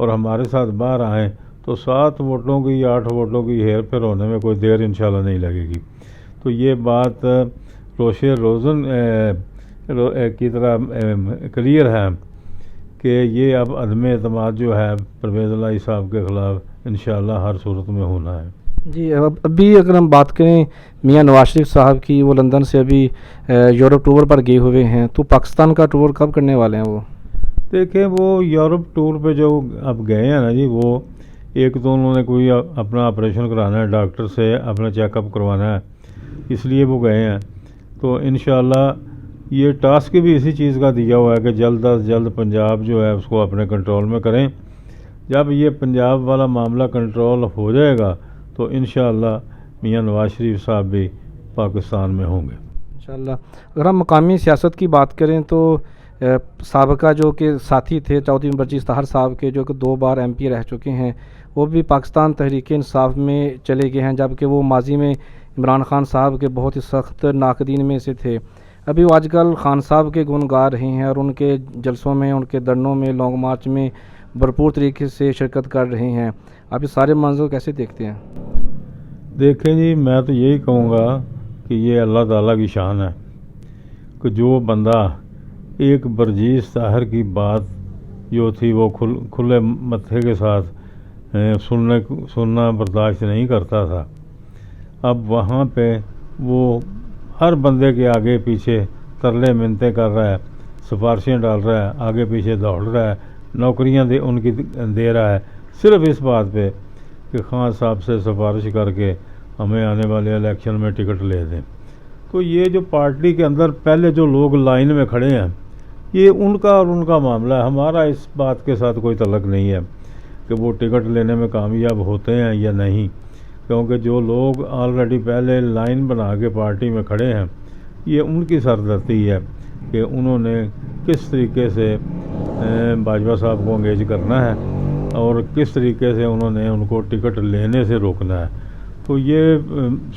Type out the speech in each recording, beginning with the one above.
اور ہمارے ساتھ باہر آئیں تو 7 ووٹوں کی یا 8 ووٹوں کی ہیر پھیر ہونے میں کوئی دیر انشاءاللہ نہیں لگے گی. تو یہ بات روشن روزن کی طرح کلیئر ہے کہ یہ اب عدم اعتماد جو ہے پرویز الہی صاحب کے خلاف انشاءاللہ ہر صورت میں ہونا ہے. جی ابھی اگر ہم بات کریں میاں نواز شریف صاحب کی، وہ لندن سے ابھی یورپ ٹور پر گئے ہوئے ہیں، تو پاکستان کا ٹور کب کرنے والے ہیں وہ؟ دیکھیں وہ یورپ ٹور پہ جو اب گئے ہیں نا جی، وہ ایک تو انہوں نے کوئی اپنا آپریشن کرانا ہے، ڈاکٹر سے اپنا چیک اپ کروانا ہے، اس لیے وہ گئے ہیں. تو انشاءاللہ یہ ٹاسک بھی اسی چیز کا دیا ہوا ہے کہ جلد از جلد پنجاب جو ہے اس کو اپنے کنٹرول میں کریں. جب یہ پنجاب والا معاملہ کنٹرول ہو جائے گا تو انشاءاللہ میاں نواز شریف صاحب بھی پاکستان میں ہوں گے انشاءاللہ. اگر ہم مقامی سیاست کی بات کریں تو سابقہ جو کہ ساتھی تھے چودھری برجیز طاہر صاحب کے، جو کہ 2 بار MP رہ چکے ہیں، وہ بھی پاکستان تحریک انصاف میں چلے گئے ہیں، جبکہ وہ ماضی میں عمران خان صاحب کے بہت ہی سخت ناقدین میں سے تھے. ابھی وہ آج کل خان صاحب کے گن گا رہے ہیں اور ان کے جلسوں میں، ان کے دھرنوں میں، لانگ مارچ میں بھرپور طریقے سے شرکت کر رہے ہیں. آپ اس سارے منظر کو کیسے دیکھتے ہیں؟ دیکھیں جی، میں تو یہی کہوں گا کہ یہ اللہ تعالیٰ کی شان ہے کہ جو بندہ ایک برجیز طاہر کی بات جو تھی وہ کھلے متھے کے ساتھ سننا برداشت نہیں کرتا تھا، اب وہاں پہ وہ ہر بندے کے آگے پیچھے ترلے منتیں کر رہا ہے، سفارشیں ڈال رہا ہے، آگے پیچھے دوڑ رہا ہے، نوکریاں ان کی دے رہا ہے، صرف اس بات پہ کہ خان صاحب سے سفارش کر کے ہمیں آنے والے الیکشن میں ٹکٹ لے دیں. تو یہ جو پارٹی کے اندر پہلے جو لوگ لائن میں کھڑے ہیں، یہ ان کا اور ان کا معاملہ ہے، ہمارا اس بات کے ساتھ کوئی تعلق نہیں ہے کہ وہ ٹکٹ لینے میں کامیاب ہوتے ہیں یا نہیں، کیونکہ جو لوگ آلریڈی پہلے لائن بنا کے پارٹی میں کھڑے ہیں، یہ ان کی سردردی ہے کہ انہوں نے کس طریقے سے باجوہ صاحب کو انگیج کرنا ہے اور کس طریقے سے انہوں نے ان کو ٹکٹ لینے سے روکنا ہے. تو یہ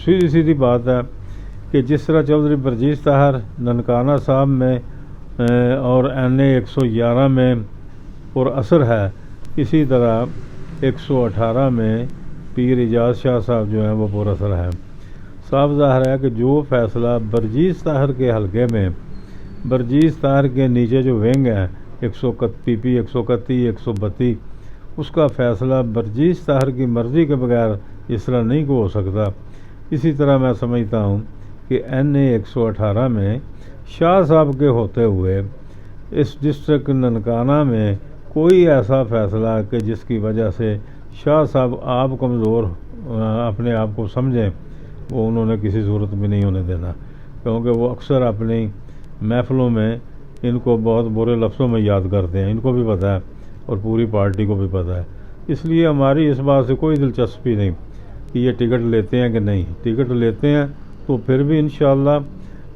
سیدھی سیدھی بات ہے کہ جس طرح چودھری برجیز طاہر ننکانہ صاحب میں اور NA 111 میں پر اثر ہے، اسی طرح 118 میں پیر اعجاز شاہ صاحب جو ہیں وہ پر اثر ہے. صاف ظاہر ہے کہ جو فیصلہ برجیز طاہر کے حلقے میں، برجیز طاہر کے نیچے جو ونگ ہیں PP 131 132، اس کا فیصلہ برجیز طاہر کی مرضی کے بغیر اس طرح نہیں ہو سکتا. اسی طرح میں سمجھتا ہوں کہ NA 118 میں شاہ صاحب کے ہوتے ہوئے اس ڈسٹرکٹ ننکانہ میں کوئی ایسا فیصلہ کہ جس کی وجہ سے شاہ صاحب آپ کمزور اپنے آپ کو سمجھیں، وہ انہوں نے کسی صورت میں نہیں ہونے دینا، کیونکہ وہ اکثر اپنی محفلوں میں ان کو بہت برے لفظوں میں یاد کرتے ہیں، ان کو بھی پتہ ہے اور پوری پارٹی کو بھی پتہ ہے. اس لیے ہماری اس بات سے کوئی دلچسپی نہیں کہ یہ ٹکٹ لیتے ہیں کہ نہیں. ٹکٹ لیتے ہیں تو پھر بھی انشاءاللہ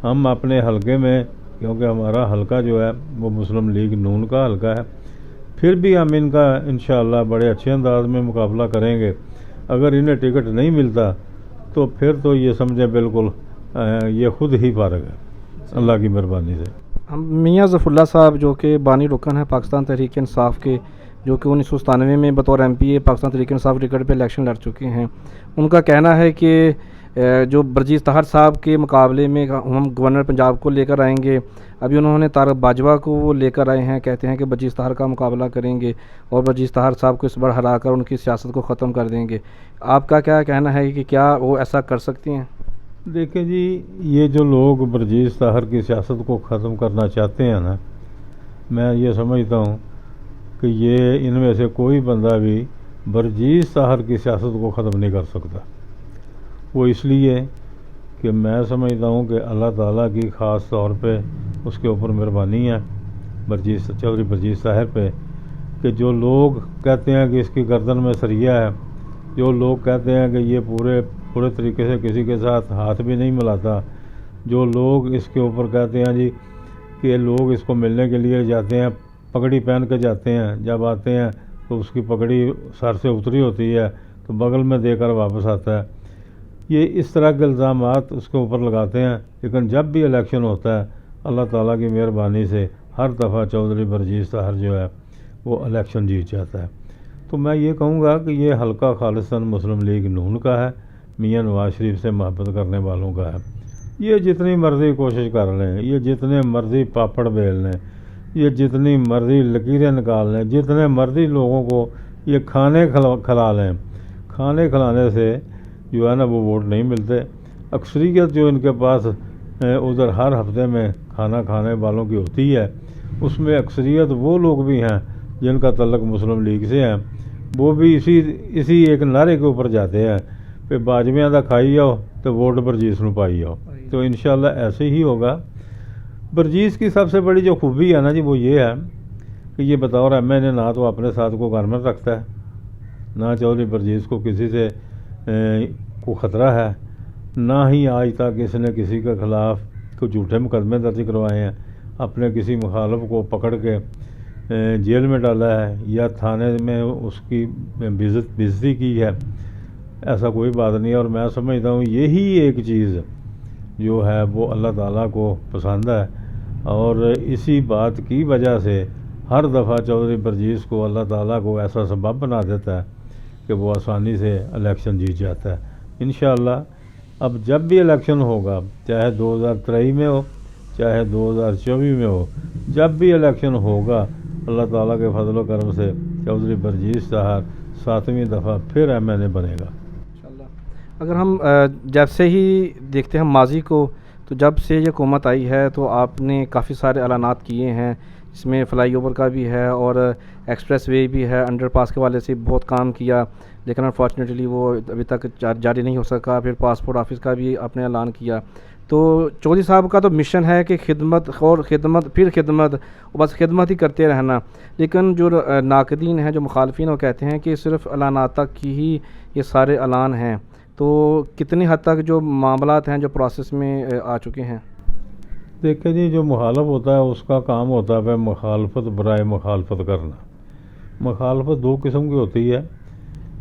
ہم اپنے حلقے میں، کیونکہ ہمارا حلقہ جو ہے وہ مسلم لیگ نون کا حلقہ ہے، پھر بھی ہم ان کا انشاءاللہ بڑے اچھے انداز میں مقابلہ کریں گے. اگر انہیں ٹکٹ نہیں ملتا تو پھر تو یہ سمجھیں بالکل یہ خود ہی فارغ ہے اللہ کی مہربانی سے. میاں ظفر اللہ صاحب جو کہ بانی رکن ہیں پاکستان تحریک انصاف کے، جو کہ 1997 میں بطور MPA پاکستان تحریک انصاف ٹکٹ پہ الیکشن لڑ چکے ہیں، ان کا کہنا ہے کہ جو برجیز طاہر صاحب کے مقابلے میں ہم گورنر پنجاب کو لے کر آئیں گے. ابھی انہوں نے طارق باجوہ کو وہ لے کر آئے ہیں، کہتے ہیں کہ برجیز طاہر کا مقابلہ کریں گے اور برجیز طاہر صاحب کو اس بار ہرا کر ان کی سیاست کو ختم کر دیں گے. آپ کا کیا کہنا ہے کہ کیا وہ ایسا کر سکتی ہیں؟ دیکھیں جی، یہ جو لوگ برجیز طاہر کی سیاست کو ختم کرنا چاہتے ہیں نا، میں یہ سمجھتا ہوں کہ یہ ان میں سے کوئی بندہ بھی برجیز طاہر کی سیاست کو ختم نہیں کر سکتا. وہ اس لیے کہ میں سمجھتا ہوں کہ اللہ تعالیٰ کی خاص طور پہ اس کے اوپر مہربانی ہے چودھری برجیز طاہر پہ، کہ جو لوگ کہتے ہیں کہ اس کی گردن میں سریہ ہے، جو لوگ کہتے ہیں کہ یہ پورے طریقے سے کسی کے ساتھ ہاتھ بھی نہیں ملاتا، جو لوگ اس کے اوپر کہتے ہیں جی کہ لوگ اس کو ملنے کے لیے جاتے ہیں پگڑی پہن کے جاتے ہیں، جب آتے ہیں تو اس کی پگڑی سر سے اتری ہوتی ہے تو بغل میں دے کر واپس آتا ہے، یہ اس طرح کے الزامات اس کے اوپر لگاتے ہیں. لیکن جب بھی الیکشن ہوتا ہے اللہ تعالیٰ کی مہربانی سے ہر دفعہ چودھری برجیز طاہر جو ہے وہ الیکشن جیت جاتا ہے. تو میں یہ کہوں گا کہ یہ حلقہ خالصتاً مسلم لیگ نون کا ہے، میاں نواز شریف سے محبت کرنے والوں کا ہے۔ یہ جتنی مرضی کوشش کر لیں، یہ جتنے مرضی پاپڑ بیل لیں، یہ جتنی مرضی لکیریں نکال لیں، جتنے مرضی لوگوں کو یہ کھانے کھلا لیں، کھانے کھلانے سے جو ہے نا وہ ووٹ نہیں ملتے۔ اکثریت جو ان کے پاس ادھر ہر ہفتے میں کھانا کھانے والوں کی ہوتی ہے، اس میں اکثریت وہ لوگ بھی ہیں جن کا تعلق مسلم لیگ سے ہے، وہ بھی اسی ایک نعرے کے اوپر جاتے ہیں کہ باجویاں دا کھائی جاؤ تو ووٹ برجیس نو پائی جاؤ۔ تو انشاءاللہ ایسے ہی ہوگا۔ برجیس کی سب سے بڑی جو خوبی ہے نا جی وہ یہ ہے کہ یہ بطور ایم این اے نہ تو اپنے ساتھ کو گورنمنٹ رکھتا ہے، نہ چودھری برجیس کو کسی سے کو خطرہ ہے، نہ ہی آج تک اس نے کسی کے خلاف کوئی جھوٹے مقدمے درج کروائے ہیں، اپنے کسی مخالف کو پکڑ کے جیل میں ڈالا ہے یا تھانے میں اس کی بےعزتی کی ہے، ایسا کوئی بات نہیں ہے۔ اور میں سمجھتا ہوں یہی ایک چیز جو ہے وہ اللہ تعالیٰ کو پسند ہے، اور اسی بات کی وجہ سے ہر دفعہ چودھری برجیس کو اللہ تعالیٰ کو ایسا سبب بنا دیتا ہے کہ وہ آسانی سے الیکشن جیت جاتا ہے۔ انشاءاللہ اب جب بھی الیکشن ہوگا، چاہے 2023 میں ہو چاہے 2024 میں ہو، جب بھی الیکشن ہوگا اللہ تعالیٰ کے فضل و کرم سے چودھری برجیس صاحب 7ویں دفعہ پھر ایم این اے بنے گا۔ اگر ہم جب سے ہی دیکھتے ہیں ماضی کو، تو جب سے یہ حکومت آئی ہے تو آپ نے کافی سارے اعلانات کیے ہیں، اس میں فلائی اوور کا بھی ہے اور ایکسپریس وے بھی ہے، انڈر پاس کے والے سے بہت کام کیا، لیکن انفارچونیٹلی وہ ابھی تک جاری نہیں ہو سکا۔ پھر پاسپورٹ آفس کا بھی آپ نے اعلان کیا۔ تو چودھری صاحب کا تو مشن ہے کہ خدمت اور خدمت پھر خدمت، بس خدمت ہی کرتے رہنا، لیکن جو ناقدین ہیں، جو مخالفین، وہ کہتے ہیں کہ صرف اعلانات تک کی ہی یہ سارے اعلان ہیں۔ تو کتنی حد تک جو معاملات ہیں جو پروسیس میں آ چکے ہیں؟ دیکھیں جی، جو مخالف ہوتا ہے اس کا کام ہوتا ہے مخالفت برائے مخالفت کرنا۔ مخالفت دو قسم کی ہوتی ہے،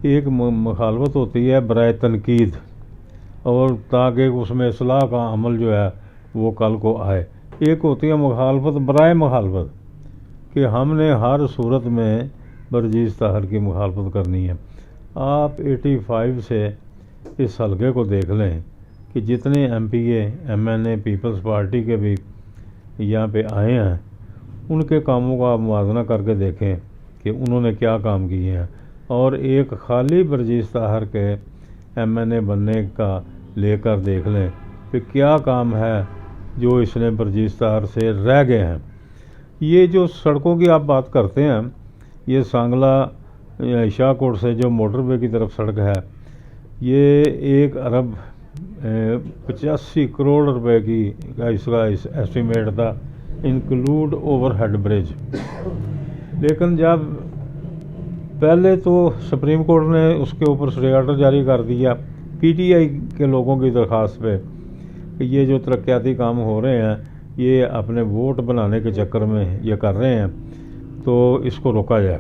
ایک مخالفت ہوتی ہے برائے تنقید، اور تاکہ اس میں اصلاح کا عمل جو ہے وہ کل کو آئے۔ ایک ہوتی ہے مخالفت برائے مخالفت کہ ہم نے ہر صورت میں برجیس طاہر کی مخالفت کرنی ہے۔ آپ 85 سے اس حلقے کو دیکھ لیں کہ جتنے ایم پی اے، ایم این اے پیپلز پارٹی کے بھی یہاں پہ آئے ہیں، ان کے کاموں کا آپ موازنہ کر کے دیکھیں کہ انہوں نے کیا کام کیے ہیں، اور ایک خالی برجیس طاہر کے ایم این اے بننے کا لے کر دیکھ لیں کہ کیا کام ہے جو اس نے برجیس طاہر سے رہ گئے ہیں۔ یہ جو سڑکوں کی آپ بات کرتے ہیں، یہ سانگلہ شاہ کوٹ سے جو موٹر وے کی طرف سڑک ہے، یہ 1 ارب 85 کروڑ روپے کی اس کا ایسٹیمیٹ تھا، انکلوڈ اوور ہیڈ برج۔ لیکن جب پہلے تو سپریم کورٹ نے اس کے اوپر اسٹے آرڈر جاری کر دیا پی ٹی آئی کے لوگوں کی درخواست پہ کہ یہ جو ترقیاتی کام ہو رہے ہیں یہ اپنے ووٹ بنانے کے چکر میں یہ کر رہے ہیں، تو اس کو روکا جائے۔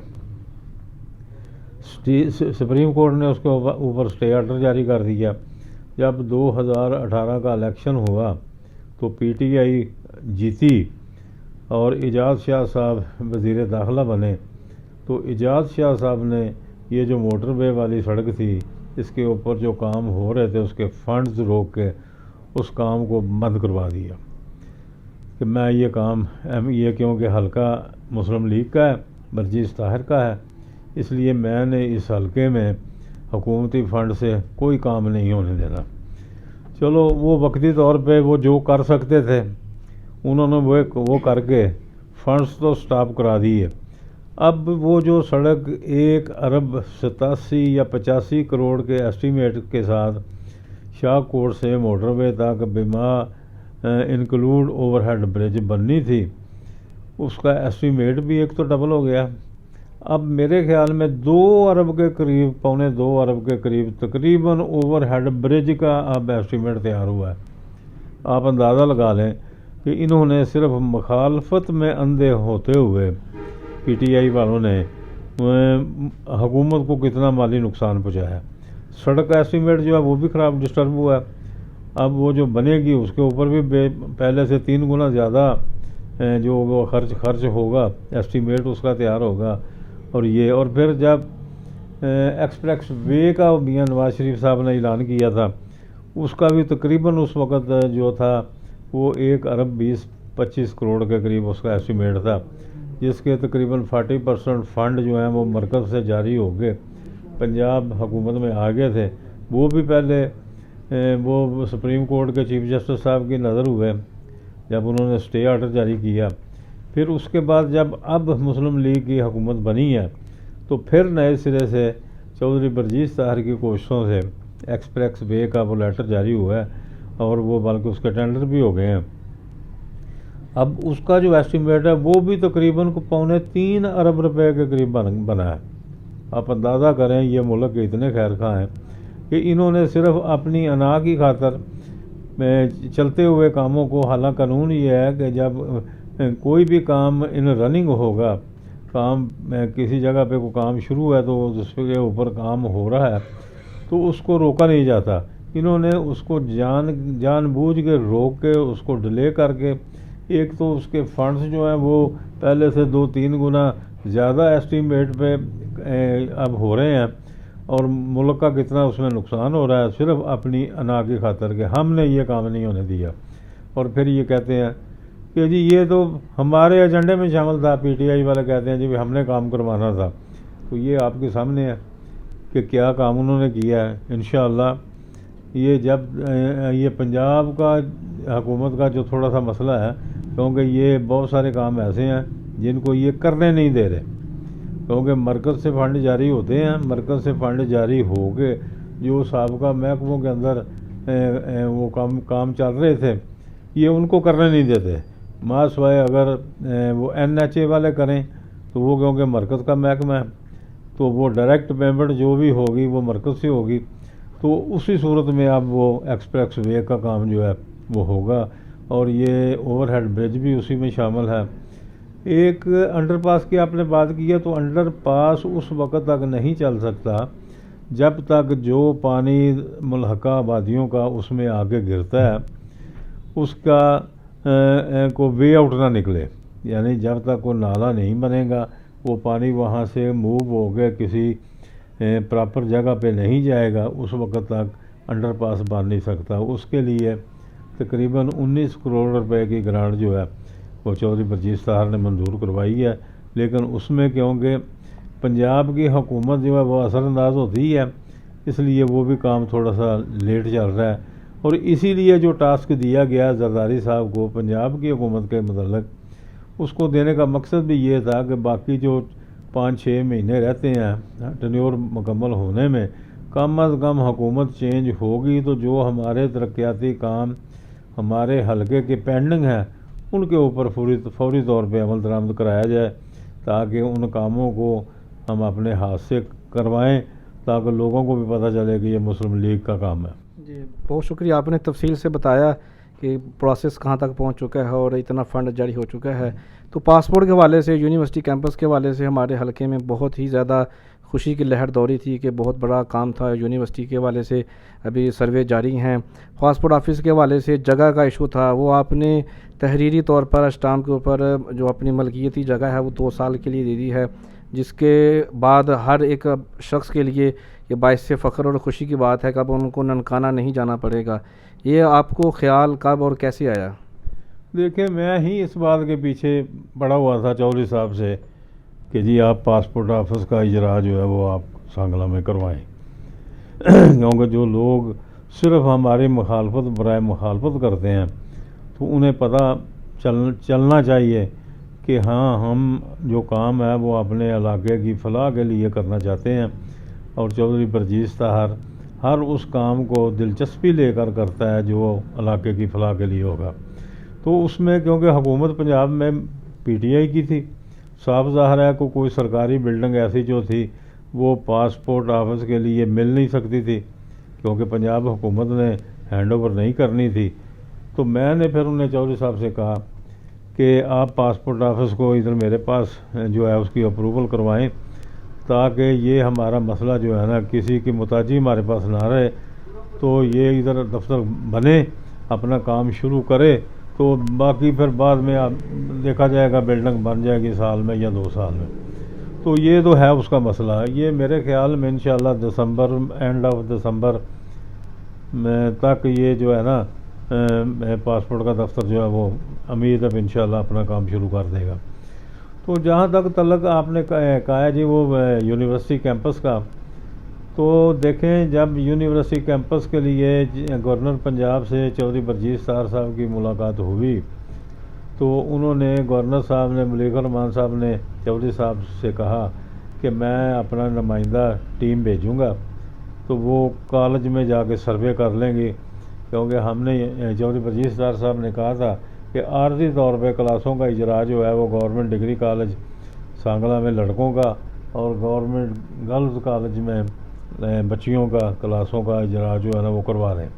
سپریم کورٹ نے اس کے اوپر اسٹے آرڈر جاری کر دیا۔ جب 2018 کا الیکشن ہوا تو پی ٹی آئی جیتی اور اعجاز شاہ صاحب وزیر داخلہ بنے، تو اعجاز شاہ صاحب نے یہ جو موٹر وے والی سڑک تھی اس کے اوپر جو کام ہو رہے تھے اس کے فنڈز روک کے اس کام کو بند کروا دیا کہ میں یہ کام یہ کیونکہ حلقہ مسلم لیگ کا ہے، برجیس طاہر کا ہے، اس لیے میں نے اس حلقے میں حکومتی فنڈ سے کوئی کام نہیں ہونے دینا۔ چلو وہ وقتی طور پہ وہ جو کر سکتے تھے انہوں نے وہ کر کے فنڈز تو سٹاپ کرا دیے۔ اب وہ جو سڑک 1 ارب 87 یا 85 کروڑ کے ایسٹیمیٹ کے ساتھ شاہ کوٹ سے موٹر وے تک بما انکلوڈ اوور ہیڈ برج بننی تھی، اس کا ایسٹیمیٹ بھی ایک تو ڈبل ہو گیا۔ اب میرے خیال میں 2 ارب کے قریب، 2.25 ارب کے قریب تقریباً اوور ہیڈ برج کا اب ایسٹیمیٹ تیار ہوا ہے۔ آپ اندازہ لگا لیں کہ انہوں نے صرف مخالفت میں اندھے ہوتے ہوئے پی ٹی آئی والوں نے حکومت کو کتنا مالی نقصان پہنچایا ہے۔ سڑک کا ایسٹیمیٹ جو ہے وہ بھی خراب ڈسٹرب ہوا ہے۔ اب وہ جو بنے گی اس کے اوپر بھی پہلے سے 3 گنا زیادہ جو وہ خرچ ہوگا، ایسٹیمیٹ اس کا تیار ہوگا، اور پھر جب ایکسپریس وے کا میاں نواز شریف صاحب نے اعلان کیا تھا، اس کا بھی تقریباً اس وقت جو تھا وہ 1 ارب 20-25 کروڑ کے قریب اس کا ایسٹیمیٹ تھا، جس کے تقریباً 40% فنڈ جو ہیں وہ مرکز سے جاری ہو گئے، پنجاب حکومت میں آ گئے تھے۔ وہ بھی پہلے وہ سپریم کورٹ کے چیف جسٹس صاحب کی نظر ہوئے جب انہوں نے اسٹے آرڈر جاری کیا۔ پھر اس کے بعد جب اب مسلم لیگ کی حکومت بنی ہے تو پھر نئے سرے سے چودھری برجیس طاہر کی کوششوں سے ایکسپریس وے کا وہ لیٹر جاری ہوا ہے، اور وہ بلکہ اس کے ٹینڈر بھی ہو گئے ہیں۔ اب اس کا جو ایسٹیمیٹ ہے وہ بھی تقریباً 2.25 ارب روپے کے قریب بنا ہے۔ آپ اندازہ کریں یہ ملک کے اتنے خیر خواہ ہیں کہ انہوں نے صرف اپنی انا کی خاطر چلتے ہوئے کاموں کو، حالانکہ قانون یہ ہے کہ جب کوئی بھی کام ان رننگ ہوگا، کام کسی جگہ پہ کوئی کام شروع ہے تو اس کے اوپر کام ہو رہا ہے تو اس کو روکا نہیں جاتا۔ انہوں نے اس کو جان بوجھ کے روک کے اس کو ڈیلے کر کے، ایک تو اس کے فنڈز جو ہیں وہ پہلے سے 2-3 گنا زیادہ ایسٹیمیٹ پہ اب ہو رہے ہیں، اور ملک کا کتنا اس میں نقصان ہو رہا ہے صرف اپنی انا کی خاطر کہ ہم نے یہ کام نہیں ہونے دیا۔ اور پھر یہ کہتے ہیں کہ جی یہ تو ہمارے ایجنڈے میں شامل تھا، پی ٹی آئی والے کہتے ہیں جی ہم نے کام کروانا تھا۔ تو یہ آپ کے سامنے ہے کہ کیا کام انہوں نے کیا ہے۔ انشاءاللہ یہ جب یہ پنجاب کا حکومت کا جو تھوڑا سا مسئلہ ہے، کیونکہ یہ بہت سارے کام ایسے ہیں جن کو یہ کرنے نہیں دے رہے، کیونکہ مرکز سے فنڈ جاری ہوتے ہیں، مرکز سے فنڈ جاری ہو کے جو سابقہ محکموں کے اندر وہ کام چل رہے تھے یہ ان کو کرنے نہیں دیتے، ماں سوائے اگر وہ این ایچ اے والے کریں تو وہ کیونکہ مرکز کا محکمہ ہے تو وہ ڈائریکٹ پیمنٹ جو بھی ہوگی وہ مرکز سے ہوگی، تو اسی صورت میں اب وہ ایکسپریس وے کا کام جو ہے وہ ہوگا، اور یہ اوور ہیڈ برج بھی اسی میں شامل ہے۔ ایک انڈر پاس کی آپ نے بات کی ہے، تو انڈر پاس اس وقت تک نہیں چل سکتا جب تک جو پانی ملحقہ آبادیوں کا اس میں آگے گرتا ہے اس کا کو وے آؤٹ نہ نکلے، یعنی جب تک وہ نالا نہیں بنے گا، وہ پانی وہاں سے موو ہو کے کسی پراپر جگہ پہ نہیں جائے گا، اس وقت تک انڈر پاس بن نہیں سکتا۔ اس کے لیے تقریباً 19 کروڑ روپے کی گرانٹ جو ہے وہ چودھری برجیس طاہر نے منظور کروائی ہے، لیکن اس میں کیونکہ پنجاب کی حکومت جو ہے وہ اثر انداز ہوتی ہے، اس لیے وہ بھی کام تھوڑا سا لیٹ چل رہا ہے، اور اسی لیے جو ٹاسک دیا گیا زرداری صاحب کو پنجاب کی حکومت کے متعلق، اس کو دینے کا مقصد بھی یہ تھا کہ باقی جو 5-6 مہینے رہتے ہیں ٹینیور مکمل ہونے میں، کم از کم حکومت چینج ہوگی تو جو ہمارے ترقیاتی کام ہمارے حلقے کے پینڈنگ ہیں ان کے اوپر فوری طور پہ عمل درآمد کرایا جائے، تاکہ ان کاموں کو ہم اپنے ہاتھ سے کروائیں، تاکہ لوگوں کو بھی پتہ چلے کہ یہ مسلم لیگ کا کام ہے۔ جی بہت شکریہ، آپ نے تفصیل سے بتایا کہ پروسیس کہاں تک پہنچ چکا ہے اور اتنا فنڈ جاری ہو چکا ہے۔ تو پاسپورٹ کے حوالے سے، یونیورسٹی کیمپس کے حوالے سے ہمارے حلقے میں بہت ہی زیادہ خوشی کی لہر دوری تھی کہ بہت بڑا کام تھا یونیورسٹی کے حوالے سے، ابھی سروے جاری ہیں۔ پاسپورٹ آفس کے حوالے سے جگہ کا ایشو تھا، وہ آپ نے تحریری طور پر اسٹامپ کے اوپر جو اپنی ملکیتی جگہ ہے وہ 2 سال کے لیے دے دی ہے، جس کے بعد ہر ایک شخص کے لیے یہ باعث فخر اور خوشی کی بات ہے کہ اب ان کو ننکانہ نہیں جانا پڑے گا۔ یہ آپ کو خیال کب اور کیسے آیا؟ دیکھیں میں ہی اس بات کے پیچھے پڑا ہوا تھا چودھری صاحب سے کہ جی آپ پاسپورٹ آفس کا اجرا جو ہے وہ آپ سانگلہ میں کروائیں، کیونکہ جو لوگ صرف ہماری مخالفت برائے مخالفت کرتے ہیں تو انہیں پتہ چلنا چاہیے کہ ہاں ہم جو کام ہے وہ اپنے علاقے کی فلاح کے لیے کرنا چاہتے ہیں، اور چودھری برجیس طاہر ہر اس کام کو دلچسپی لے کر کرتا ہے جو علاقے کی فلاح کے لیے ہوگا۔ تو اس میں کیونکہ حکومت پنجاب میں پی ٹی آئی کی تھی، صاف ظاہر ہے کہ کوئی سرکاری بلڈنگ ایسی جو تھی وہ پاسپورٹ آفس کے لیے مل نہیں سکتی تھی، کیونکہ پنجاب حکومت نے ہینڈ اوور نہیں کرنی تھی۔ تو میں نے پھر انہیں چودھری صاحب سے کہا کہ آپ پاسپورٹ آفس کو ادھر میرے پاس جو ہے اس کی اپروول کروائیں، تاکہ یہ ہمارا مسئلہ جو ہے نا کسی کی محتاجی ہمارے پاس نہ رہے، تو یہ ادھر دفتر بنے، اپنا کام شروع کرے، تو باقی پھر بعد میں دیکھا جائے گا، بلڈنگ بن جائے گی سال میں یا 2 سال میں۔ تو یہ تو ہے اس کا مسئلہ. یہ میرے خیال میں انشاءاللہ دسمبر، اینڈ آف دسمبر میں تک یہ جو ہے نا پاسپورٹ کا دفتر جو ہے وہ امید اب انشاءاللہ اپنا کام شروع کر دے گا. تو جہاں تک تعلق آپ نے کہا ہے جی وہ یونیورسٹی کیمپس کا، تو دیکھیں جب یونیورسٹی کیمپس کے لیے گورنر پنجاب سے چودھری برجیت سار صاحب کی ملاقات ہوئی تو انہوں نے، گورنر صاحب نے، ملیک الرحمان صاحب نے چودھری صاحب سے کہا کہ میں اپنا نمائندہ ٹیم بھیجوں گا تو وہ کالج میں جا کے سروے کر لیں گے، کیونکہ ہم نے چودھری برجیت سار صاحب نے کہا تھا کہ عارضی طور پہ کلاسوں کا اجرا جو ہے وہ گورنمنٹ ڈگری کالج سانگلہ میں لڑکوں کا اور گورنمنٹ گرلز کالج میں بچیوں کا کلاسوں کا اجرا جو ہے نا وہ کروا دیں.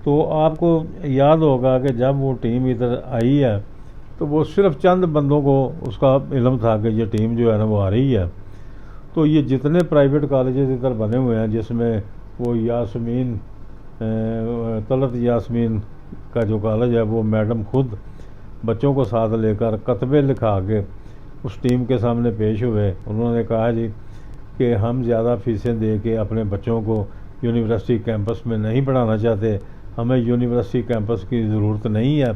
تو آپ کو یاد ہوگا کہ جب وہ ٹیم ادھر آئی ہے تو وہ صرف چند بندوں کو اس کا علم تھا کہ یہ ٹیم جو ہے نا وہ آ رہی ہے. تو یہ جتنے پرائیویٹ کالجز ادھر بنے ہوئے ہیں جس میں وہ یاسمین، طلعت یاسمین کا جو کالج ہے وہ میڈم خود بچوں کو ساتھ لے کر کتبے لکھا کے اس ٹیم کے سامنے پیش ہوئے. انہوں نے کہا جی کہ ہم زیادہ فیسیں دے کے اپنے بچوں کو یونیورسٹی کیمپس میں نہیں پڑھانا چاہتے، ہمیں یونیورسٹی کیمپس کی ضرورت نہیں ہے،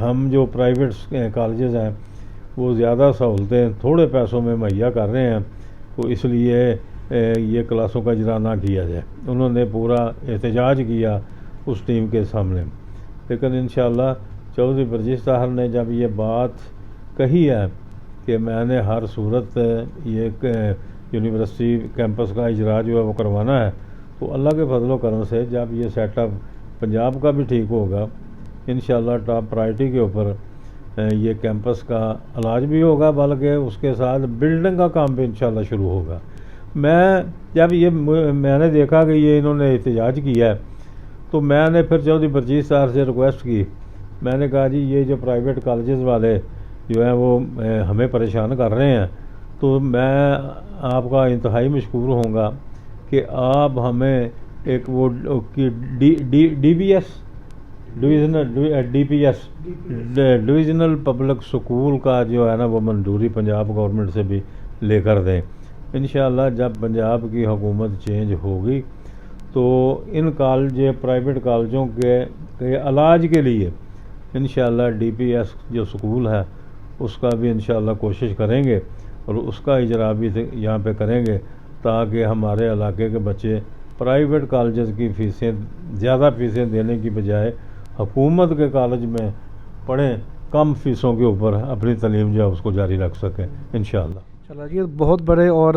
ہم جو پرائیویٹ کالجز ہیں وہ زیادہ سہولتیں تھوڑے پیسوں میں مہیا کر رہے ہیں، تو اس لیے یہ کلاسوں کا اجرا نہ کیا جائے. انہوں نے پورا احتجاج کیا اس ٹیم کے سامنے. لیکن انشاءاللہ چودھری برجیت صاحب نے جب یہ بات کہی ہے کہ میں نے ہر صورت یہ یونیورسٹی کیمپس کا اجرا جو ہے وہ کروانا ہے، تو اللہ کے فضل و کرم سے جب یہ سیٹ اپ پنجاب کا بھی ٹھیک ہوگا انشاءاللہ ٹاپ پرائرٹی کے اوپر یہ کیمپس کا علاج بھی ہوگا، بلکہ اس کے ساتھ بلڈنگ کا کام بھی انشاءاللہ شروع ہوگا. میں نے دیکھا کہ یہ انہوں نے احتجاج کیا ہے تو میں نے پھر چودھری برجیت صاحب سے ریکویسٹ کی. میں نے کہا جی یہ جو پرائیویٹ کالجز والے جو ہیں وہ ہمیں پریشان کر رہے ہیں، تو میں آپ کا انتہائی مشکور ہوں گا کہ آپ ہمیں ایک وہ D B S divisional public school کا جو ہے نا وہ منظوری پنجاب گورنمنٹ سے بھی لے کر دیں. انشاءاللہ جب پنجاب کی حکومت چینج ہوگی تو ان پرائیویٹ کالجوں کے علاج کے لیے انشاءاللہ ڈی پی ایس جو سکول ہے اس کا بھی انشاءاللہ کوشش کریں گے اور اس کا اجرا بھی یہاں پہ کریں گے تاکہ ہمارے علاقے کے بچے پرائیویٹ کالجز کی زیادہ فیسیں دینے کی بجائے حکومت کے کالج میں پڑھیں، کم فیسوں کے اوپر اپنی تعلیم جو ہے اس کو جاری رکھ سکیں انشاءاللہ. چلو یہ بہت بڑے اور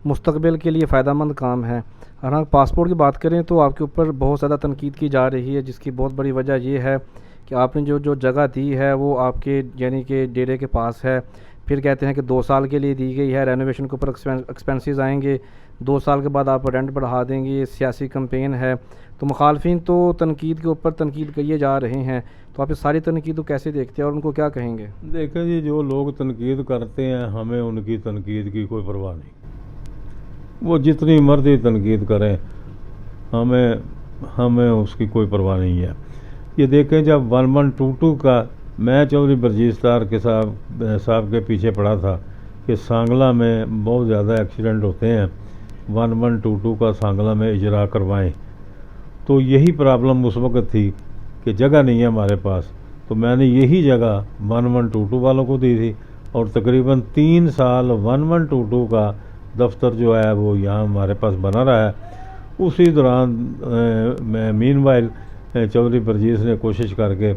مستقبل کے لیے فائدہ مند کام ہے. اگر پاسپورٹ کی بات کریں تو آپ کے اوپر بہت زیادہ تنقید کی جا رہی ہے، جس کی بہت بڑی وجہ یہ ہے کہ آپ نے جو جگہ دی ہے وہ آپ کے یعنی کہ ڈیرے کے پاس ہے. پھر کہتے ہیں کہ 2 سال کے لیے دی گئی ہے، رینوویشن کے اوپر ایکسپینسز آئیں گے، 2 سال کے بعد آپ رینٹ بڑھا دیں گے، یہ سیاسی کمپین ہے. تو مخالفین تو تنقید کے اوپر تنقید کیے جا رہے ہیں، تو آپ یہ ساری تنقید کو کیسے دیکھتے ہیں اور ان کو کیا کہیں گے؟ دیکھیں جی جو لوگ تنقید کرتے ہیں ہمیں ان کی تنقید کی کوئی پرواہ نہیں، وہ جتنی مرضی تنقید کریں ہمیں اس کی کوئی پرواہ نہیں ہے. یہ دیکھیں جب 1122 کا میں چودھری برجیت صاحب کے صاحب کے پیچھے پڑا تھا کہ سانگلہ میں بہت زیادہ ایکسیڈنٹ ہوتے ہیں، 1122 کا سانگلہ میں اجرا کروائیں. تو یہی پرابلم اس وقت تھی کہ جگہ نہیں ہے ہمارے پاس، تو میں نے یہی جگہ 1122 والوں کو دی تھی اور تقریباً 3 سال 1122 کا دفتر جو ہے وہ یہاں ہمارے پاس بنا رہا ہے. اسی دوران مین وائل چودھری برجیت نے کوشش کر کے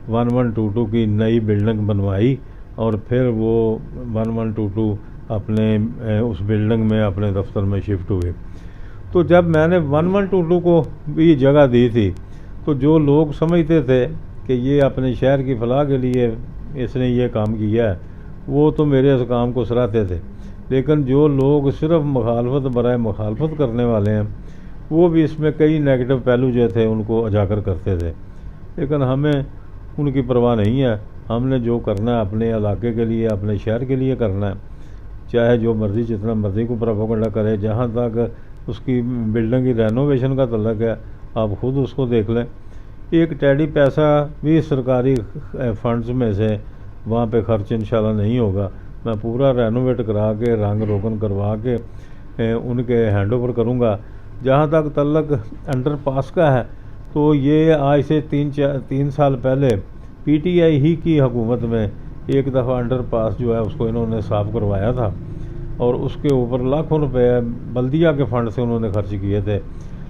1122 کی نئی بلڈنگ بنوائی اور پھر وہ 1122 اپنے اس بلڈنگ میں اپنے دفتر میں شفٹ ہوئے. تو جب میں نے 1122 کو بھی جگہ دی تھی تو جو لوگ سمجھتے تھے کہ یہ اپنے شہر کی فلاح کے لیے اس نے یہ کام کیا ہے وہ تو میرے اس کام کو سراہتے تھے، لیکن جو لوگ صرف مخالفت برائے مخالفت کرنے والے ہیں وہ بھی اس میں کئی نیگیٹو پہلو جو تھے ان کو اجاگر کرتے تھے. لیکن ہمیں ان کی پرواہ نہیں ہے، ہم نے جو کرنا ہے اپنے علاقے کے لیے اپنے شہر کے لیے کرنا ہے، چاہے جو مرضی جتنا مرضی کو پروپیگنڈا کرے. جہاں تک اس کی بلڈنگ کی رینوویشن کا تعلق ہے آپ خود اس کو دیکھ لیں، ایک ٹیڈی پیسہ بھی سرکاری فنڈز میں سے وہاں پہ خرچ انشاءاللہ نہیں ہوگا. میں پورا رینوویٹ کرا کے رنگ روگن کروا کے ان کے ہینڈ اوور کروں گا. جہاں تک تعلق انڈر پاس کا ہے تو یہ آج سے 3 سال پہلے پی ٹی آئی ہی کی حکومت میں ایک دفعہ انڈر پاس جو ہے اس کو انہوں نے صاف کروایا تھا اور اس کے اوپر لاکھوں روپے بلدیہ کے فنڈ سے انہوں نے خرچ کیے تھے.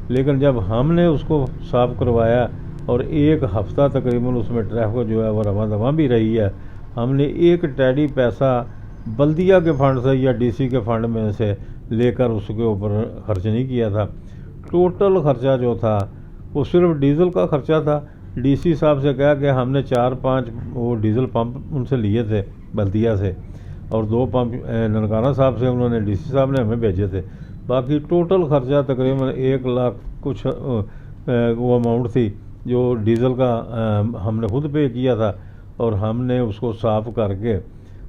لیکن جب ہم نے اس کو صاف کروایا اور ایک ہفتہ تقریباً اس میں ٹریفک جو ہے وہ رواں دواں بھی رہی ہے, ہم نے ایک ٹیڈی پیسہ بلدیہ کے فنڈ سے یا ڈی سی کے فنڈ میں سے لے کر اس کے اوپر خرچ نہیں کیا تھا. ٹوٹل خرچہ جو تھا وہ صرف ڈیزل کا خرچہ تھا. ڈی سی صاحب سے کہا کہ ہم نے 4-5 وہ ڈیزل پمپ ان سے لیے تھے بلدیہ سے, اور 2 پمپ ننکانہ صاحب سے انہوں نے ڈی سی صاحب نے ہمیں بھیجے تھے. باقی ٹوٹل خرچہ تقریباً 1 لاکھ کچھ وہ اماؤنٹ تھی جو ڈیزل کا ہم نے خود پے کیا تھا, اور ہم نے اس کو صاف کر کے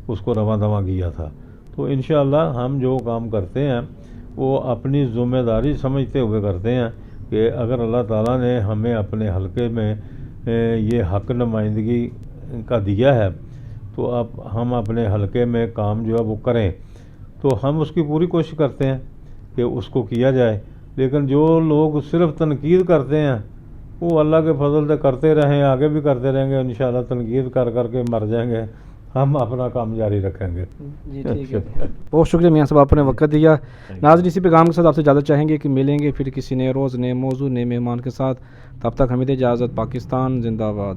اس کو رواں دواں کیا تھا. تو انشاءاللہ ہم جو کام کرتے ہیں وہ اپنی ذمہ داری سمجھتے ہوئے کرتے ہیں کہ اگر اللہ تعالیٰ نے ہمیں اپنے حلقے میں یہ حق نمائندگی کا دیا ہے تو اب ہم اپنے حلقے میں کام جو ہے وہ کریں. تو ہم اس کی پوری کوشش کرتے ہیں کہ اس کو کیا جائے. لیکن جو لوگ صرف تنقید کرتے ہیں وہ اللہ کے فضل سے کرتے رہیں, آگے بھی کرتے رہیں گے انشاءاللہ. تنقید کر کر کے مر جائیں گے, ہم اپنا کام جاری رکھیں گے. جی ٹھیک ہے, بہت شکریہ میاں صاحب, آپ نے وقت دیا. ناظرین اسی پیغام کے ساتھ آپ سے اجازت چاہیں گے کہ ملیں گے پھر کسی نئے روز نئے موضوع نئے مہمان کے ساتھ. تب تک ہمیں دے اجازت. پاکستان زندہ باد.